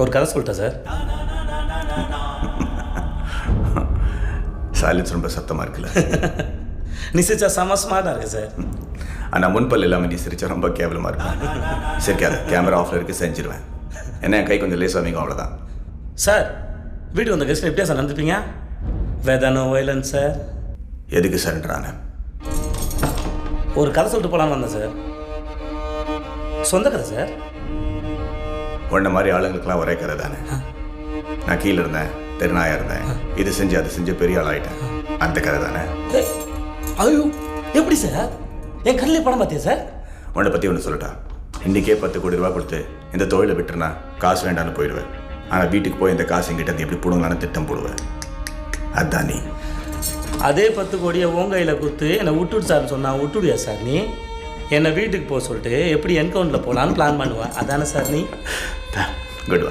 ஒரு கதை சொல்லிட்டேன் சார். சைலன்ஸ் ரொம்ப சத்தமாக இருக்குல்ல. நீ சிரிச்சா செம ஸ்மார்ட்டாக இருக்கு சார். ஆனால் முன்பல் இல்லாமல் நீ சிரிச்சா ரொம்ப கேவலமாக இருக்கும். சரிக்காது, கேமரா ஆஃபில் இருக்கு, செஞ்சிருவேன். என்ன என் கை கொஞ்சம் லேசாக வைங்க, அவ்வளோதான். சார் வீட்டுக்கு வந்த கெஸ்ட் எப்படியா சார் நடந்துப்பீங்க? வேதானோ வைலன்ஸ் சார். எதுக்கு சரண்டரான? ஒரு கதை சொல்லிட்டு போகலான்னு வந்தேன் சார். சொந்த கதை சார். உன்ன மாதிரி ஆளுங்களுக்கெல்லாம் ஒரே கதை தானே. நான் கீழே இருந்தேன், தெருநாயாக இருந்தேன், இது செஞ்சு அது செஞ்சு பெரிய ஆள் ஆகிட்டேன். அந்த கதை தானே. ஐயோ எப்படி சார்? என் கண்ணிலே படம் பார்த்தியா சார்? உன்னை பற்றி ஒன்று சொல்லட்டா. இன்றைக்கே 10 கோடி ரூபா கொடுத்து இந்த தொழிலை விட்டுருனா காசு வேண்டான்னு போயிடுவேன். ஆனால் வீட்டுக்கு போய் இந்த காசு எங்கிட்ட எப்படி பிடுங்கலான்னு திட்டம் போடுவேன். அதுதான் நீ. அதே 10 கோடியை உன் கையில் கொடுத்து என்னை விட்டுடு சார்னு சொன்னா விட்டுடுயா சார்? நீ என்னை வீட்டுக்கு போக சொல்லிட்டு எப்படி என்கவுண்டரில் போகலான்னு பிளான் பண்ணுவேன். அதானே சார் நீ?